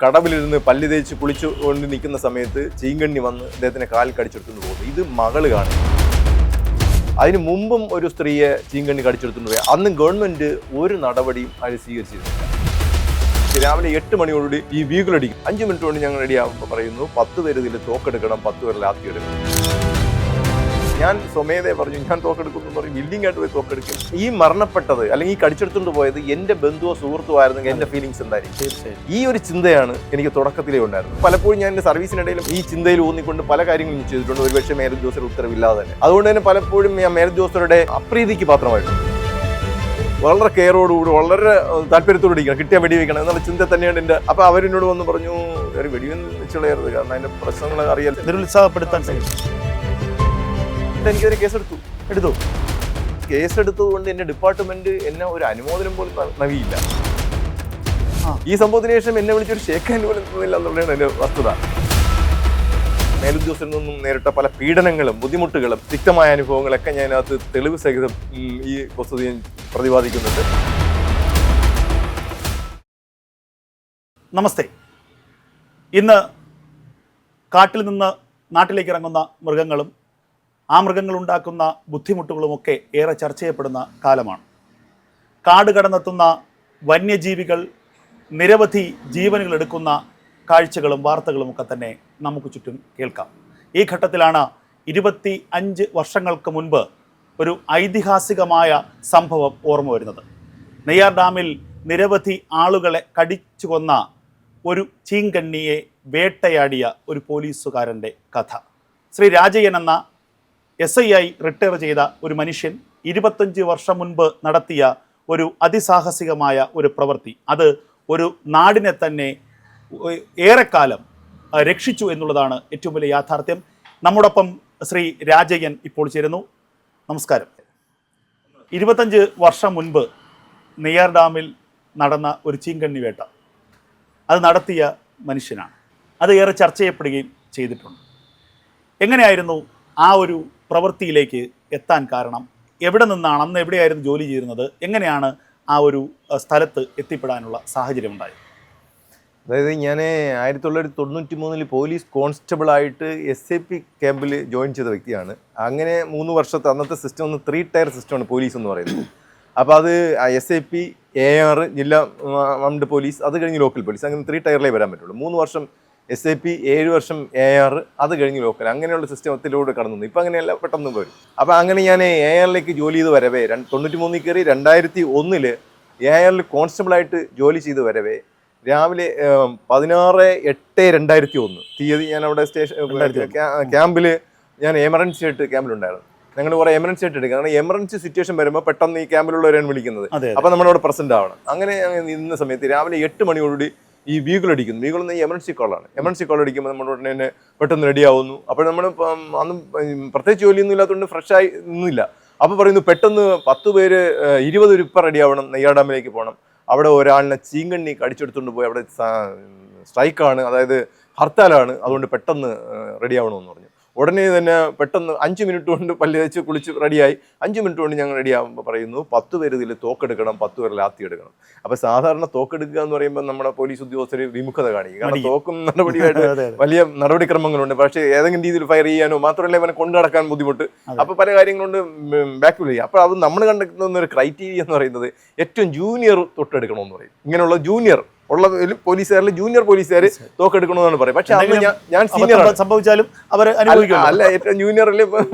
കടവിലിരുന്ന് പല്ല് തേച്ച് കുളിച്ചു കൊണ്ട് നിൽക്കുന്ന സമയത്ത് ചീങ്കണ്ണി വന്ന് അദ്ദേഹത്തിനെ കാൽ കടിച്ചെടുത്തുകൊണ്ട് പോകുന്നു. ഇത് മകള് കാണും. അതിന് മുമ്പും ഒരു സ്ത്രീയെ ചീങ്കണ്ണി കടിച്ചെടുത്തുകൊണ്ട് പോയി. അന്ന് ഗവൺമെന്റ് ഒരു നടപടിയും അത് സ്വീകരിച്ചിരുന്നില്ല. രാവിലെ 8 മണിയോടുകൂടി ഈ വീഗിലടിക്കും. 5 മിനിറ്റ് കൊണ്ട് ഞങ്ങൾ റെഡിയാകുമ്പോൾ പറയുന്നു 10 പേര് ഇതിൽ തോക്കെടുക്കണം, 10 പേർ ലാത്തി എടുക്കണം. ഞാൻ സ്വമേധയെ പറഞ്ഞു ഞാൻ തോക്കെടുക്കുന്നു പറയും. വില്ലിംഗ് ആയിട്ട് പോയി തോക്കെടുക്കും. ഈ മരണപ്പെട്ടത് അല്ലെങ്കിൽ ഈ കടിച്ചെടുത്തുകൊണ്ട് പോയത് എന്റെ ബന്ധുവോ സുഹൃത്തോ ആയിരുന്നെങ്കിൽ എന്റെ ഫീലിംഗ്സ് എന്തായിരിക്കും? തീർച്ചയായും ഈ ഒരു ചിന്തയാണ് എനിക്ക് തുടക്കത്തിലേ ഉണ്ടായിരുന്നത്. പലപ്പോഴും ഞാൻ എന്റെ സർവീസിനിടയിലും ഈ ചിന്തയിൽ ഊന്നിക്കൊണ്ട് പല കാര്യങ്ങളും ചെയ്തിട്ടുണ്ട്. ഒരുപക്ഷെ മേലുദ്യോഗസ്ഥരുടെ ഉത്തരവില്ലാതെ തന്നെ. അതുകൊണ്ട് തന്നെ പലപ്പോഴും ഞാൻ മേലുദ്യോഗസ്ഥരുടെ അപ്രീതിക്ക് പാത്രമായിട്ടുണ്ട്. വളരെ കെയറോടുകൂടി വളരെ താല്പര്യത്തോടെ ഇരിക്കണം, കിട്ടിയ വെടിവെക്കണം എന്നുള്ള ചിന്ത തന്നെയാണ് എൻ്റെ. അപ്പോൾ അവരെന്നോട് വന്ന് പറഞ്ഞു ഒരു വെടിവെന്ന് വെച്ചുകളയരുത്, കാരണം അതിൻ്റെ പ്രശ്നങ്ങൾ അറിയാൻ നിരുത്സാഹപ്പെടുത്താൻ എനിക്കതിന് കേസെടുത്തു. കേസെടുത്തത് കൊണ്ട് എൻ്റെ ഡിപ്പാർട്ട്മെന്റ് എന്നെ ഒരു അനുമോദനം പോലും നൽകിയില്ല. ഈ സംഭവത്തിന് ശേഷം എന്നെ വിളിച്ചൊരു ഷേക്ക് ഹാൻഡ് പോലും തന്നില്ല എന്നുള്ളതാണ് എൻ്റെ വസ്തുത. മേലുദ്യോഗസ്ഥരിൽ നിന്നും നേരിട്ട പല പീഡനങ്ങളും ബുദ്ധിമുട്ടുകളും തിക്തമായ അനുഭവങ്ങളൊക്കെ ഞാൻ അതിനകത്ത് തെളിവ് സഹിതം ഈ വസ്തുതയും പ്രതിപാദിക്കുന്നുണ്ട്. നമസ്തേ. ഇന്ന് കാട്ടിൽ നിന്ന് നാട്ടിലേക്ക് ഇറങ്ങുന്ന മൃഗങ്ങളും ആ മൃഗങ്ങൾ ഉണ്ടാക്കുന്ന ബുദ്ധിമുട്ടുകളുമൊക്കെ ഏറെ ചർച്ച ചെയ്യപ്പെടുന്ന കാലമാണ്. കാട് കടന്നെത്തുന്ന വന്യജീവികൾ നിരവധി ജീവനുകൾ എടുക്കുന്ന കാഴ്ചകളും വാർത്തകളുമൊക്കെ തന്നെ നമുക്ക് ചുറ്റും കേൾക്കാം. ഈ ഘട്ടത്തിലാണ് 25 വർഷങ്ങൾക്ക് മുൻപ് ഒരു ഐതിഹാസികമായ സംഭവം ഓർമ്മ വരുന്നത്. നെയ്യാർ ഡാമിൽ നിരവധി ആളുകളെ കടിച്ചു കൊന്ന ഒരു ചീങ്കണ്ണിയെ വേട്ടയാടിയ ഒരു പോലീസുകാരൻ്റെ കഥ. ശ്രീ രാജയ്യൻ എന്ന SI ആയി റിട്ടയർ ചെയ്ത ഒരു മനുഷ്യൻ 25 വർഷം മുൻപ് നടത്തിയ ഒരു അതിസാഹസികമായ ഒരു പ്രവൃത്തി, അത് ഒരു നാടിനെ തന്നെ ഏറെക്കാലം രക്ഷിച്ചു എന്നുള്ളതാണ് ഏറ്റവും വലിയ യാഥാർത്ഥ്യം. നമ്മോടൊപ്പം ശ്രീ രാജയ്യൻ ഇപ്പോൾ ചേരുന്നു. നമസ്കാരം. 25 വർഷം മുൻപ് നെയ്യാർ ഡാമിൽ നടന്ന ഒരു ചീങ്കണ്ണി വേട്ട, അത് നടത്തിയ മനുഷ്യനാണ്. അത് ഏറെ ചർച്ച ചെയ്യപ്പെടുകയും ചെയ്തിട്ടുണ്ട്. എങ്ങനെയായിരുന്നു ആ ഒരു പ്രവൃത്തിയിലേക്ക് എത്താൻ കാരണം? എവിടെ നിന്നാണ്, അന്ന് എവിടെയായിരുന്നു ജോലി ചെയ്യുന്നത്? എങ്ങനെയാണ് ആ ഒരു സ്ഥലത്ത് എത്തിപ്പെടാനുള്ള സാഹചര്യം ഉണ്ടായത്? അതായത് ഞാൻ 1993 പോലീസ് കോൺസ്റ്റബിളായിട്ട് SAP ക്യാമ്പിൽ ജോയിൻ ചെയ്ത വ്യക്തിയാണ്. അങ്ങനെ 3 വർഷത്തെ അന്നത്തെ സിസ്റ്റം ഒന്ന് 3 ടയർ സിസ്റ്റമാണ് പോലീസ് എന്ന് പറയുന്നത്. അപ്പോൾ അത് SAP, AR, ജില്ലാ ആംഡ് പോലീസ്, അത് കഴിഞ്ഞ് ലോക്കൽ പോലീസ്, അങ്ങനെ 3 ടയറിലേ വരാൻ പറ്റുള്ളൂ. 3 വർഷം SAP, 7 വർഷം AR, അത് കഴിഞ്ഞ് ലോക്കൽ, അങ്ങനെയുള്ള സിസ്റ്റത്തിലൂടെ കടന്നു. ഇപ്പം അങ്ങനെയല്ല, പെട്ടെന്ന് വരും. അപ്പോൾ അങ്ങനെ ഞാൻ ARലേക്ക് ജോലി ചെയ്ത് വരവേ 93 കയറി 2001 ARൽ കോൺസ്റ്റബിളായിട്ട് ജോലി ചെയ്ത് വരവേ രാവിലെ 16/8/2001 തീയതി ഞാൻ അവിടെ ക്യാമ്പിൽ ഞാൻ എമർജൻസി ആയിട്ട് ക്യാമ്പിലുണ്ടായിരുന്നു. ഞങ്ങൾ കുറേ എമർജൻസി ആയിട്ട് എടുക്കുക, കാരണം എമർജൻസി സിറ്റുവേഷൻ വരുമ്പോൾ പെട്ടെന്ന് ഈ ക്യാമ്പിലുള്ളവരെയാണ് വിളിക്കുന്നത്. അപ്പോൾ നമ്മളവിടെ പ്രസന്റ് ആവണം. അങ്ങനെ ഇന്ന സമയത്ത് രാവിലെ 8 മണിയോടുകൂടി ഈ വീഗിലടിക്കുന്നു. വീഗിളെന്ന് ഈ എമർജൻസി കോളാണ്. എമർജൻസി കോൾ അടിക്കുമ്പോൾ നമ്മൾ ഉടനെ തന്നെ പെട്ടെന്ന് റെഡി ആവുന്നു. അപ്പോൾ നമ്മൾ അന്ന് പ്രത്യേകിച്ച് ജോലിയൊന്നും ഇല്ലാത്തതുകൊണ്ട് ഫ്രഷായി നിന്നില്ല. അപ്പോൾ പറയുന്നു പെട്ടെന്ന് 10 പേര് 20 പേര് ഇപ്പം റെഡി ആവണം, നെയ്യാർ ഡാമിലേക്ക് പോകണം. അവിടെ ഒരാളിനെ ചീങ്കണ്ണി കടിച്ചെടുത്തുകൊണ്ട് പോയി, അവിടെ സ്ട്രൈക്കാണ്, അതായത് ഹർത്താലാണ്, അതുകൊണ്ട് പെട്ടെന്ന് റെഡി ആവണമെന്ന് പറഞ്ഞു. ഉടനെ തന്നെ പെട്ടെന്ന് 5 മിനിറ്റ് കൊണ്ട് പല്ല് തേച്ച് കുളിച്ച് റെഡിയായി. 5 മിനിറ്റ് കൊണ്ട് ഞങ്ങൾ റെഡിയാകുമ്പോൾ പറയുന്നു 10 പേര് ഇതിൽ തോക്കെടുക്കണം, 10 പേർ ലാത്തി എടുക്കണം. അപ്പോൾ സാധാരണ തോക്കെടുക്കുക എന്ന് പറയുമ്പോൾ നമ്മുടെ പോലീസ് ഉദ്യോഗസ്ഥർ വിമുഖത കാണിക്കും, കാരണം തോക്കും നടപടിയായിട്ട് വലിയ നടപടിക്രമങ്ങളുണ്ട്. പക്ഷേ ഏതെങ്കിലും രീതിയിൽ ഫയർ ചെയ്യാനോ മാത്രമല്ല ഇവനെ കൊണ്ടു നടക്കാൻ ബുദ്ധിമുട്ട്. അപ്പോൾ പല കാര്യങ്ങളുണ്ട് ബാക്ക് ചെയ്യും. അപ്പോൾ അത് നമ്മൾ കണ്ടെത്തുന്ന ഒരു ക്രൈറ്റീരിയ എന്ന് പറയുന്നത് ഏറ്റവും ജൂനിയർ തൊട്ടെടുക്കണമെന്ന് പറയും. ഇങ്ങനെയുള്ള ജൂനിയർ ഉള്ള പോലീസുകാരിൽ ജൂനിയർ പോലീസുകാർ തോക്കെടുക്കണമെന്നാണ് പറയും. പക്ഷെ ഞാൻ സീനിയർ സംഭവിച്ചാലും അവർ അല്ല, ഏറ്റവും ജൂനിയറിൽ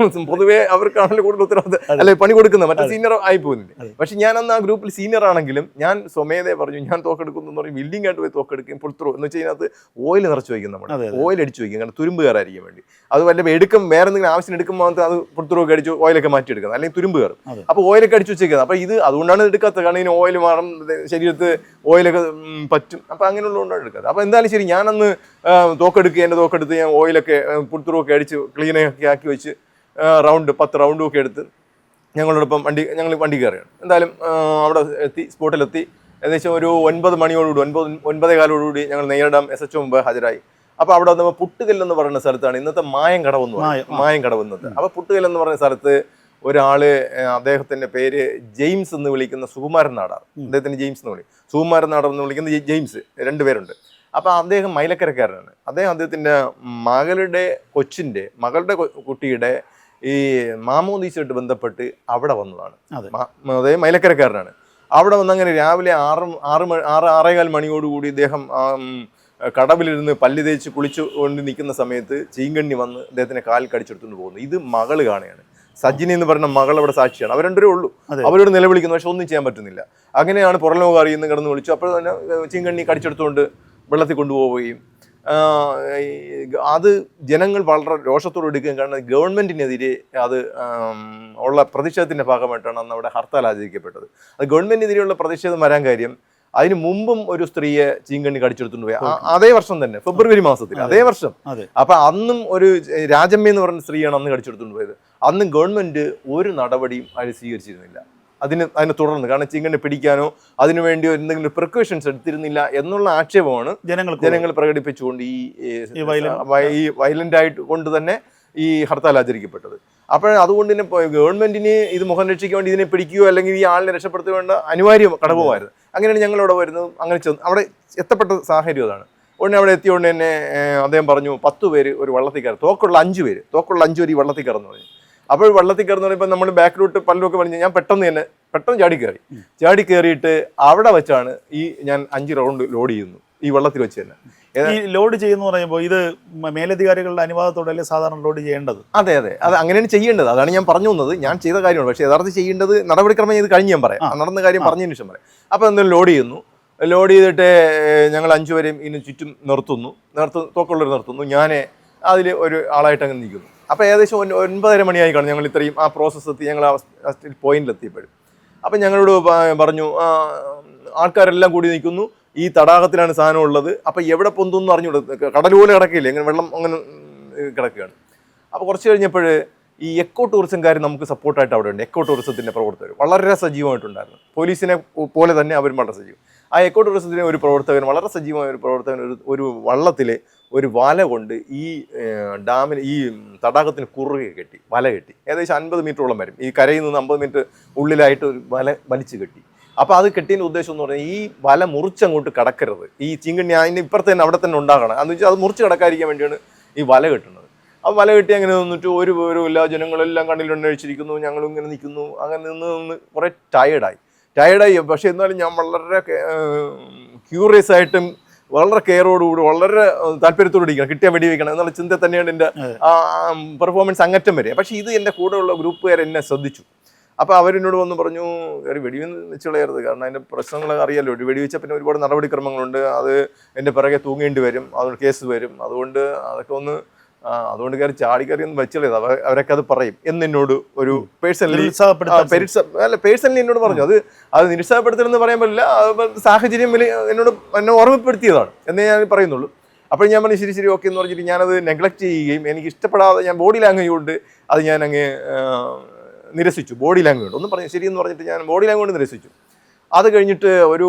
പൊതുവേ അവർക്കാണല്ലോ കൂടുതൽ ഉത്തരവാദിത്തം അല്ലെ പണി കൊടുക്കുന്നത്, മറ്റേ സീനിയർ ആയി പോകുന്നില്ല. പക്ഷെ ഞാൻ അന്ന് ആ ഗ്രൂപ്പിൽ സീനിയർ ആണെങ്കിലും ഞാൻ സ്വമേധയെ പറഞ്ഞു ഞാൻ തോക്കെടുക്കുന്നു എന്ന് പറയും. വില്ലിംഗ് ആയിട്ട് പോയി തോക്കെടുക്കും. പുൾത്രോ എന്ന് വെച്ച് കഴിഞ്ഞാൽ ഓയിൽ നിറച്ച് വയ്ക്കും, നമ്മുടെ ഓയിൽ അടിച്ചു വയ്ക്കും, കാരണം തുരുമ്പ് കയറായിരിക്കും വേണ്ടി. അത് വല്ല എടുക്കും, വേറെ എന്തെങ്കിലും ആവശ്യം എടുക്കുമ്പോൾ അത് പുൾത്രൊക്കെ അടിച്ച് ഓയിലൊക്കെ മാറ്റിയെടുക്കുന്നത്, അല്ലെങ്കിൽ തുരുമ്പ് കയറും. അപ്പോൾ ഓയിലൊക്കെ അടിച്ചു വെച്ചേക്കുന്നത്. അപ്പോൾ ഇത് അതുകൊണ്ടാണ് എടുക്കാത്തത്, കാരണം ഇതിന് ഓയിൽ മാറും, ശരീരത്ത് ഓയിലൊക്കെ പറ്റും. അപ്പോൾ അങ്ങനെയുള്ളതുകൊണ്ടാണ് എടുക്കാത്തത്. അപ്പോൾ എന്തായാലും ശരി, ഞാനന്ന് തോക്കെടുക്കുക, എൻ്റെ തോക്കെടുത്ത് ഞാൻ ഓയിലൊക്കെ പുൾത്തുറൊക്കെ അടിച്ച് ക്ലീനൊക്കെ ആക്കി വെച്ച് 10 റൗണ്ടും ഒക്കെ എടുത്ത് ഞങ്ങളോടൊപ്പം ഞങ്ങൾ വണ്ടി കയറുകയാണ്. എന്തായാലും അവിടെ സ്പോട്ടിലെത്തി. ഏകദേശം ഒരു 9 മണിയോടുകൂടി 9:15 ഞങ്ങൾ നെയ്യാർ ഡാം SHO മുമ്പ് ഹാജരായി. അപ്പോൾ അവിടെ വന്നപ്പോൾ പുട്ടുകല്ലെന്ന് പറയുന്ന സ്ഥലത്താണ് ഇന്നത്തെ മായം കടവെന്ന് പറയുന്നത്. മായം കടവെന്നത്. അപ്പോൾ പുട്ടുകല്ലെന്ന് പറയുന്ന സ്ഥലത്ത് ഒരാള്, അദ്ദേഹത്തിന്റെ പേര് ജെയിംസ് എന്ന് വിളിക്കുന്ന സുകുമാരൻ നാടാർ, അദ്ദേഹത്തിന് ജെയിംസ് എന്ന് വിളിക്കും, സുകുമാരൻ നാടാർ എന്ന് വിളിക്കുന്ന ജെയിംസ്, 2 പേരുണ്ട്. അപ്പോൾ അദ്ദേഹം മൈലക്കരക്കാരനാണ്. അദ്ദേഹത്തിൻ്റെ മകളുടെ കുട്ടിയുടെ ഈ മാമോദീസയായിട്ട് ബന്ധപ്പെട്ട് അവിടെ വന്നതാണ്. അതേ മൈലക്കരക്കാരനാണ്. അവിടെ വന്ന് അങ്ങനെ രാവിലെ 6-6:15 മണിയോടുകൂടി ഇദ്ദേഹം കടവിലിരുന്ന് പല്ല് തേച്ച് കുളിച്ചു കൊണ്ട് നിൽക്കുന്ന സമയത്ത് ചീങ്കണ്ണി വന്ന് അദ്ദേഹത്തിനെ കാൽ കടിച്ചെടുത്തുകൊണ്ട് പോകുന്നു. ഇത് മകള് കാണുകയാണ്. സജിനി എന്ന് പറയുന്ന മകൾ അവിടെ സാക്ഷിയാണ്. അവർ രണ്ടുപേരേ ഉള്ളൂ. അവരോട് നിലവിളിക്കുന്നു, പക്ഷെ ഒന്നും ചെയ്യാൻ പറ്റുന്നില്ല. അങ്ങനെയാണ് പുറം ലോകം അറിയുന്ന കിടന്ന് വിളിച്ചു. അപ്പോൾ തന്നെ ചീങ്കണ്ണി കടിച്ചെടുത്തുകൊണ്ട് വെള്ളത്തിൽ കൊണ്ടുപോവുകയും അത് ജനങ്ങൾ വളരെ രോഷത്തോടെ എടുക്കുകയും, കാരണം ഗവൺമെൻറ്റിനെതിരെ അത് ഉള്ള പ്രതിഷേധത്തിൻ്റെ ഭാഗമായിട്ടാണ് അന്ന് അവിടെ ഹർത്താൽ ആചരിക്കപ്പെട്ടത്. അത് ഗവൺമെൻറ്റിനെതിരെയുള്ള പ്രതിഷേധം വരാൻ കാര്യം അതിന് മുമ്പും ഒരു സ്ത്രീയെ ചീങ്കണ്ണി കടിച്ചെടുത്തുകൊണ്ട് പോയി അതേ വർഷം തന്നെ, ഫെബ്രുവരി മാസത്തിൽ, അതേ വർഷം. അപ്പൊ അന്നും ഒരു രാജമ്മ എന്ന് പറഞ്ഞ സ്ത്രീയാണ് അന്ന് കടിച്ചെടുത്തുകൊണ്ട് പോയത്. അന്നും ഗവൺമെന്റ് ഒരു നടപടിയും അതിൽ സ്വീകരിച്ചിരുന്നില്ല. അതിനെ തുടർന്ന്, കാരണം ചീങ്കണ്ണി പിടിക്കാനോ അതിനുവേണ്ടി എന്തെങ്കിലും പ്രിക്കോഷൻസ് എടുത്തിരുന്നില്ല എന്നുള്ള ആക്ഷേപമാണ് ജനങ്ങൾ പ്രകടിപ്പിച്ചുകൊണ്ട് ഈ വയലന്റ് ആയിട്ട് കൊണ്ട് തന്നെ ഈ ഹർത്താൽ ആചരിക്കപ്പെട്ടത്. അപ്പോൾ അതുകൊണ്ട് തന്നെ ഗവൺമെന്റിന് ഇത് മുഖം രക്ഷിക്കാൻ വേണ്ടി ഇതിനെ പിടിക്കുകയോ അല്ലെങ്കിൽ ഈ ആളിനെ രക്ഷപ്പെടുത്തുക വേണ്ട അനിവാര്യ ഘടകമായിരുന്നു. അങ്ങനെയാണ് ഞങ്ങളവിടെ വരുന്നത്. അങ്ങനെ അവിടെ എത്തപ്പെട്ട സാഹചര്യം അതാണ്. ഉടനെ അവിടെ എത്തിയോണ്ട് തന്നെ അദ്ദേഹം പറഞ്ഞു 10 പേര് ഒരു വള്ളത്തിൽ കയറി, തോക്കുള്ള 5 പേര് ഈ വള്ളത്തിൽ കയറുന്നു പറഞ്ഞു. അപ്പോൾ വെള്ളത്തിൽ കയറുന്ന പറയുമ്പോൾ നമ്മൾ ബാക്കിലോട്ട് പല്ലൊക്കെ പറഞ്ഞ് ഞാൻ പെട്ടെന്ന് ചാടി കയറിയിട്ട് അവിടെ വെച്ചാണ് ഞാൻ 5 റൗണ്ട് ലോഡ് ചെയ്യുന്നു ഈ വെള്ളത്തിൽ വെച്ച് തന്നെ. ഈ ലോഡ് ചെയ്യുന്ന പറയുമ്പോൾ ഇത് മേലധികാരികളുടെ അനുവാദത്തോടെ സാധാരണ ലോഡ് ചെയ്യേണ്ടത്? അതെ, അത് അങ്ങനെയാണ് ചെയ്യേണ്ടത്. അതാണ് ഞാൻ പറഞ്ഞു വന്നത്. ഞാൻ ചെയ്ത കാര്യമാണ്. പക്ഷേ യഥാർത്ഥം ചെയ്യേണ്ടത് നടപടിക്രമം ചെയ്ത് കഴിഞ്ഞ് ഞാൻ പറയാം, നടന്ന കാര്യം പറഞ്ഞതിന് ശേഷം പറയാം. അപ്പോൾ എന്തായാലും ലോഡ് ചെയ്തിട്ട് ഞങ്ങൾ 5 പേരെയും ഇതിന് ചുറ്റും തോക്കുള്ളവർ നിർത്തുന്നു. ഞാൻ അതിൽ ഒരു ആളായിട്ട് അങ്ങനെ നിൽക്കുന്നു. അപ്പോൾ ഏകദേശം 9:30 മണിയായി കാണും ഞങ്ങൾ ഇത്രയും ആ പ്രോസസ്സ് എത്തി, ഞങ്ങൾ പോയിന്റിലെത്തിയപ്പോഴും. അപ്പം ഞങ്ങളോട് പറഞ്ഞു ആൾക്കാരെല്ലാം കൂടി നിൽക്കുന്നു, ഈ തടാകത്തിലാണ് സാധനം ഉള്ളത്. അപ്പം എവിടെ പൊന്തുന്നു അറിഞ്ഞൂടെ, കടൽ പോലെ കിടക്കില്ലേ, അങ്ങനെ വെള്ളം അങ്ങനെ കിടക്കുകയാണ്. അപ്പോൾ കുറച്ച് കഴിഞ്ഞപ്പോൾ ഈ എക്കോ ടൂറിസംകാർ നമുക്ക് സപ്പോർട്ടായിട്ട് അവിടെ ഉണ്ട്. എക്കോ ടൂറിസത്തിൻ്റെ പ്രവർത്തകർ വളരെ സജീവമായിട്ടുണ്ടായിരുന്നു. പോലീസിനെ പോലെ തന്നെ അവരും വളരെ സജീവം. ആ എക്കോ ടൂറിസത്തിൻ്റെ ഒരു പ്രവർത്തകൻ, വളരെ സജീവമായ ഒരു പ്രവർത്തകൻ, ഒരു വള്ളത്തിൽ ഒരു വല കൊണ്ട് ഈ ഡാമിന് ഈ തടാകത്തിന് കുറുകെ വല കെട്ടി ഏകദേശം 50 മീറ്ററോളം വരും. ഈ കരയിൽ നിന്ന് 50 മീറ്റർ ഉള്ളിലായിട്ട് ഒരു വല വലിച്ചു കെട്ടി. അപ്പോൾ അത് കെട്ടിയതിൻ്റെ ഉദ്ദേശം എന്ന് പറഞ്ഞാൽ ഈ വല മുറിച്ചങ്ങോട്ട് കടക്കരുത്. ഈ ചീങ്കണ്ണി അതിന് ഇപ്പുറത്ത് തന്നെ അവിടെ തന്നെ ഉണ്ടാകണം. എന്ന് വെച്ചാൽ അത് മുറിച്ച് കടക്കാതിരിക്കാൻ വേണ്ടിയാണ് ഈ വല കെട്ടുന്നത്. ആ വല കെട്ടി അങ്ങനെ നിന്നിട്ട് ഒരു വിവരമില്ല. ജനങ്ങളെല്ലാം കണ്ണിലെണ്ണഴിച്ചിരിക്കുന്നു. ഞങ്ങളും ഇങ്ങനെ നിൽക്കുന്നു. അങ്ങനെ നിന്ന് കുറേ ടയേർഡായി. പക്ഷേ എന്നാലും ഞാൻ വളരെ ക്യൂറിയസ് ആയിട്ടും വളരെ കെയറോടുകൂടി വളരെ താല്പര്യത്തോടെ ഇരിക്കണം, കിട്ടിയ വെടി വയ്ക്കണം എന്നുള്ള ചിന്ത തന്നെയാണ് എൻ്റെ പെർഫോമൻസ് അങ്ങറ്റം വരെ. പക്ഷേ ഇത് എൻ്റെ കൂടെയുള്ള ഗ്രൂപ്പുകാർ എന്നെ ശ്രദ്ധിച്ചു. അപ്പോൾ അവരെന്നോട് വന്ന് പറഞ്ഞു, ഒരു വെച്ച് കളയരുത്, കാരണം അതിൻ്റെ പ്രശ്നങ്ങൾ അറിയാമല്ലോ. ഒരു വെടിവെച്ചാൽ പിന്നെ ഒരുപാട് നടപടിക്രമങ്ങളുണ്ട്, അത് എൻ്റെ പിറകെ തൂങ്ങേണ്ടി വരും, അതുകൊണ്ട് കേസ് വരും. അതൊക്കെ അതുകൊണ്ട് ചാടിക്കറി ഒന്നും വെച്ചുള്ളത് അവരൊക്കെ അത് പറയും എന്നോട് ഒരു പേഴ്സണലി എന്നോട് പറഞ്ഞു. അത് നിരുത്സാഹപ്പെടുത്തലെന്ന് പറയാൻ പറ്റില്ല, സാഹചര്യം എന്നെ ഓർമ്മപ്പെടുത്തിയതാണ് എന്നേ ഞാൻ പറയുന്നുള്ളൂ. അപ്പോൾ ഞാൻ പറഞ്ഞു ശരി ഓക്കെ എന്ന് പറഞ്ഞിട്ട് ഞാനത് നെഗ്ലക്റ്റ് ചെയ്യുകയും എനിക്ക് ഇഷ്ടപ്പെടാതെ ഞാൻ ബോഡി ലാംഗ്വേജ് കൊണ്ട് അത് ഞാൻ അങ്ങ് നിരസിച്ചു. ബോഡി ലാംഗ്വേജ് കൊണ്ട് ഒന്നും പറഞ്ഞു ശരിയെന്ന് പറഞ്ഞിട്ട് ഞാൻ ബോഡി ലാംഗ്വേജ് കൊണ്ട് നിരസിച്ചു. അത് കഴിഞ്ഞിട്ട് ഒരു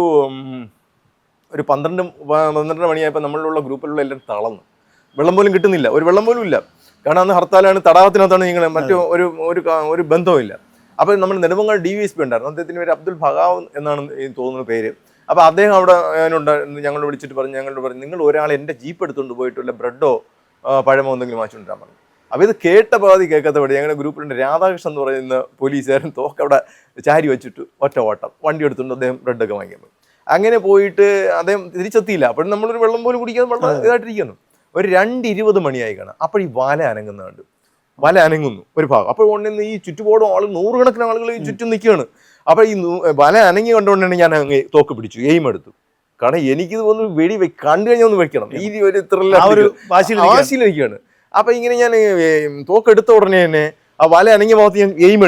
12 മണിയായപ്പോൾ നമ്മളിലുള്ള ഗ്രൂപ്പിലുള്ള എല്ലാവരും തളർന്നു. വെള്ളം പോലും കിട്ടുന്നില്ല, ഒരു വെള്ളം പോലും ഇല്ല. കാരണം അന്ന് ഹർത്താലാണ്, തടാകത്തിനകത്താണ് നിങ്ങൾ, മറ്റു ഒരു ബന്ധവുമില്ല. അപ്പോൾ നമ്മൾ നെടുമങ്ങാട് DVSP ഉണ്ടായിരുന്നു, അദ്ദേഹത്തിൻ്റെ പേര് അബ്ദുൽ ഭഗാവ് എന്നാണ് തോന്നുന്ന പേര്. അപ്പോൾ അദ്ദേഹം അവിടെ ഞങ്ങളോട് വിളിച്ചിട്ട് പറഞ്ഞു നിങ്ങൾ ഒരാൾ എൻ്റെ ജീപ്പ് എടുത്തുകൊണ്ട് പോയിട്ടുള്ള ബ്രെഡോ പഴമോ എന്തെങ്കിലും വാങ്ങിച്ചുകൊണ്ടിരാൻ പറഞ്ഞു. അപ്പോൾ ഇത് കേട്ട പാതി കേൾക്കാത്ത പാടി ഞങ്ങളുടെ ഗ്രൂപ്പിലുണ്ട് രാധാകൃഷ്ണൻ എന്ന് പറയുന്ന പോലീസുകാരൻ തോക്കവിടെ ചാരി വെച്ചിട്ട് ഒറ്റ ഓട്ടം വണ്ടി എടുത്തുകൊണ്ട് അദ്ദേഹം ബ്രെഡൊക്കെ വാങ്ങിക്കാൻ പോയി. അങ്ങനെ പോയിട്ട് അദ്ദേഹം തിരിച്ചെത്തിയില്ല. അപ്പോഴും നമ്മളൊരു വെള്ളം പോലും കുടിക്കാതെ വെള്ളം ഇതായിട്ടിരിക്കുന്നു. ഒരു 2:20 മണിയായി കാണാം. അപ്പോൾ ഈ വല അനങ്ങുന്നുണ്ട്, വല അനങ്ങുന്നു ഒരു ഭാഗം. അപ്പോൾ കൊണ്ടുവന്ന് ഈ ചുറ്റുപാടും നൂറുകണക്കിന് ആളുകൾ ഈ ചുറ്റും നിൽക്കുകയാണ്. അപ്പോൾ ഈ വല അനങ്ങി കണ്ടുകൊണ്ടാണ് ഞാൻ അങ്ങ് തോക്ക് പിടിച്ചു, എയിം എടുത്തു. കാരണം എനിക്കിത് ഒന്ന് കണ്ടു കഴിഞ്ഞാൽ ഒന്ന് വെക്കണം, ഈ ഒരു വാശിയിലിരിക്കുകയാണ്. അപ്പോൾ ഇങ്ങനെ ഞാൻ തോക്ക് എടുത്ത ഉടനെ തന്നെ ആ വല അനങ്ങിയ ഭാഗത്ത് ഞാൻ എയിം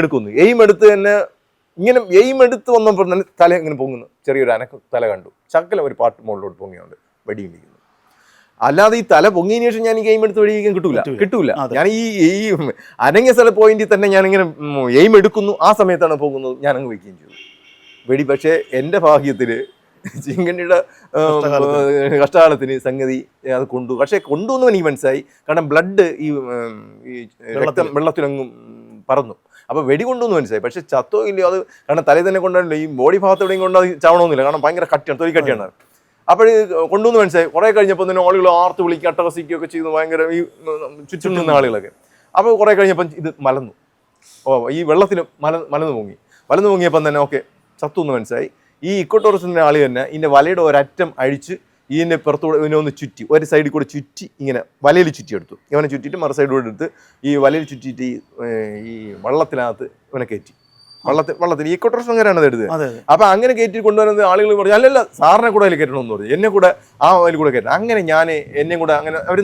എടുത്ത് തന്നെ ഇങ്ങനെ എയിം എടുത്ത് വന്നപ്പോൾ തന്നെ തല ഇങ്ങനെ പൊങ്ങുന്നു, ചെറിയൊരു തല കണ്ടു, ശകലം ഒരു പാട്ട് മുകളിലോട്ട് പൊങ്ങിയുണ്ട്, വെടിയും ഇരിക്കുന്നു. അല്ലാതെ ഈ തല പൊങ്ങിയതിനു ശേഷം ഞാൻ ഈ ഗെയിം എടുത്ത് വെടിയിക്കാൻ കിട്ടൂല. ഞാൻ ഈ അനങ്ങിയ സ്ഥല പോയിന്റിൽ തന്നെ ഞാൻ ഇങ്ങനെ എയിം എടുക്കുന്നു, ആ സമയത്താണ് പോകുന്നത്, ഞാൻ അങ്ങ് വയ്ക്കുകയും ചെയ്തു വെടി. പക്ഷേ എൻ്റെ ഭാഗ്യത്തിൽ ചീങ്കണ്ണിയുടെ കഷ്ടകാലത്തിന് സംഗതി അത് പക്ഷേ കൊണ്ടുവന്നു എനിക്ക് മനസ്സിലായി. കാരണം ബ്ലഡ് ഈ വെള്ളത്തിലങ്ങും പറന്നു. അപ്പോൾ വെടി കൊണ്ടുവന്ന് മനസ്സിലായി. പക്ഷേ ചത്തോ ഇല്ലയോ അത്, കാരണം തലയിൽ തന്നെ കൊണ്ടല്ലോ, ഈ ബോഡി ഭാഗത്ത് എവിടെയും കൊണ്ട് അത് ചാവണമെന്നില്ല, കാരണം ഭയങ്കര കട്ടിയാണ്, തൊലി കട്ടിയാണ്. അപ്പോൾ കൊണ്ടുവന്ന് മനസ്സിലായി. കുറെ കഴിഞ്ഞപ്പോൾ തന്നെ ആളുകൾ ആർത്ത് വിളിക്കുക, അട്ടഹസിക്കുകയൊക്കെ ചെയ്തു, ഭയങ്കര ഈ ചുറ്റും നിന്ന ആളുകളൊക്കെ. അപ്പോൾ കുറെ കഴിഞ്ഞപ്പം ഇത് മലന്നു. ഈ വെള്ളത്തിൽ മലന്നു പൊങ്ങിയപ്പം തന്നെ ഓക്കെ ചത്തു എന്ന് മനസ്സിലായി. ഈ ഇക്കോ ടൂറിസത്തിൻ്റെ ആൾ തന്നെ ഇതിൻ്റെ വലയുടെ ഒരറ്റം അഴിച്ച് ഇതിൻ്റെ പുറത്തൂടെ ഇവനെ ഒന്ന് ചുറ്റി, ഒരു സൈഡിൽ കൂടെ ചുറ്റി, ഇങ്ങനെ വലയിൽ ചുറ്റിയെടുത്തു. ഇവനെ ചുറ്റിയിട്ട് മറു സൈഡിലൂടെ എടുത്ത് ഈ വലയിൽ ചുറ്റിയിട്ട് ഈ വള്ളത്തിനകത്ത് ഇവനെ കയറ്റി. വള്ളത്തിൽ ഈ ഇക്കോ ടൂറിസം അങ്ങനെയാണ് അത് എടുത്തത്. അപ്പോൾ അങ്ങനെ കയറ്റി കൊണ്ടുവരുന്നത് ആളുകൾ പറഞ്ഞു അല്ലല്ല സാറിനെ കൂടെ അതിൽ കയറ്റണമെന്ന് പറഞ്ഞു, എന്നെ കൂടെ ആ അതിൽ കൂടെ കയറ്റണം. അങ്ങനെ എന്നെ കൂടെ അങ്ങനെ അവർ